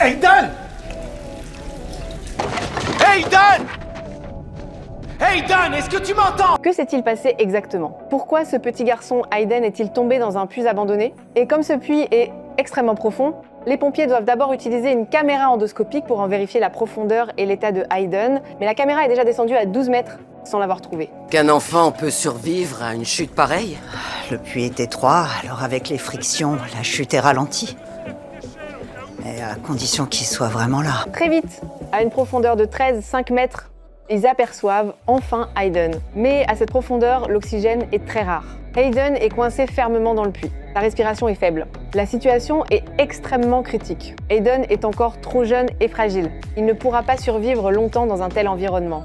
Aiden! Aiden! Aiden, est-ce que tu m'entends? Que s'est-il passé exactement? Pourquoi ce petit garçon Aiden est-il tombé dans un puits abandonné? Et comme ce puits est extrêmement profond, les pompiers doivent d'abord utiliser une caméra endoscopique pour en vérifier la profondeur et l'état de Aiden, mais la caméra est déjà descendue à 12 mètres sans l'avoir trouvé. Qu'un enfant peut survivre à une chute pareille? Le puits est étroit, alors avec les frictions, la chute est ralentie. Mais à condition qu'il soit vraiment là. Très vite, à une profondeur de 13-5 mètres, ils aperçoivent enfin Aiden. Mais à cette profondeur, l'oxygène est très rare. Aiden est coincé fermement dans le puits. Sa respiration est faible. La situation est extrêmement critique. Aiden est encore trop jeune et fragile. Il ne pourra pas survivre longtemps dans un tel environnement.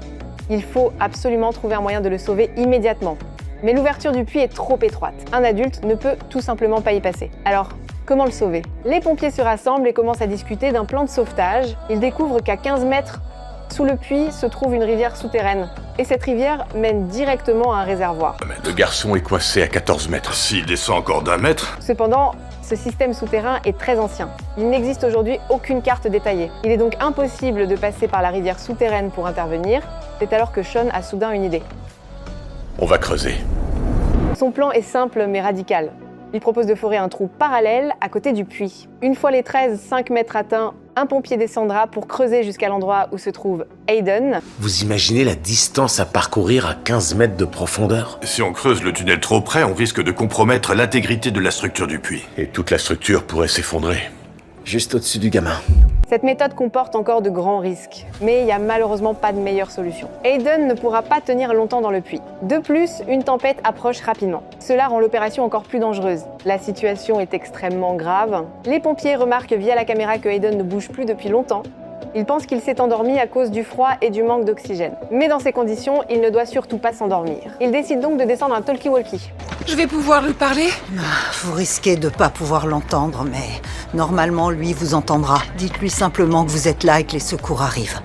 Il faut absolument trouver un moyen de le sauver immédiatement. Mais l'ouverture du puits est trop étroite. Un adulte ne peut tout simplement pas y passer. Alors, comment le sauver? Les pompiers se rassemblent et commencent à discuter d'un plan de sauvetage. Ils découvrent qu'à 15 mètres sous le puits se trouve une rivière souterraine. Et cette rivière mène directement à un réservoir. Mais le garçon est coincé à 14 mètres. S'il descend encore d'1 mètre... Cependant, ce système souterrain est très ancien. Il n'existe aujourd'hui aucune carte détaillée. Il est donc impossible de passer par la rivière souterraine pour intervenir. C'est alors que Sean a soudain une idée. On va creuser. Son plan est simple mais radical. Il propose de forer un trou parallèle à côté du puits. Une fois les 13-5 mètres atteints, un pompier descendra pour creuser jusqu'à l'endroit où se trouve Aiden. Vous imaginez la distance à parcourir à 15 mètres de profondeur? Si on creuse le tunnel trop près, on risque de compromettre l'intégrité de la structure du puits. Et toute la structure pourrait s'effondrer. Juste au-dessus du gamin. Cette méthode comporte encore de grands risques, mais il n'y a malheureusement pas de meilleure solution. Aiden ne pourra pas tenir longtemps dans le puits. De plus, une tempête approche rapidement. Cela rend l'opération encore plus dangereuse. La situation est extrêmement grave. Les pompiers remarquent via la caméra que Aiden ne bouge plus depuis longtemps. Ils pensent qu'il s'est endormi à cause du froid et du manque d'oxygène. Mais dans ces conditions, il ne doit surtout pas s'endormir. Ils décident donc de descendre un talkie-walkie. Je vais pouvoir lui parler? Vous risquez de pas pouvoir l'entendre, mais normalement, lui vous entendra. Dites-lui simplement que vous êtes là et que les secours arrivent.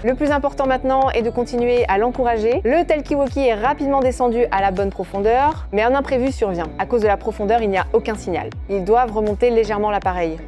Le plus important maintenant est de continuer à l'encourager. Le talkie-walkie est rapidement descendu à la bonne profondeur, mais un imprévu survient. À cause de la profondeur, il n'y a aucun signal. Ils doivent remonter légèrement l'appareil.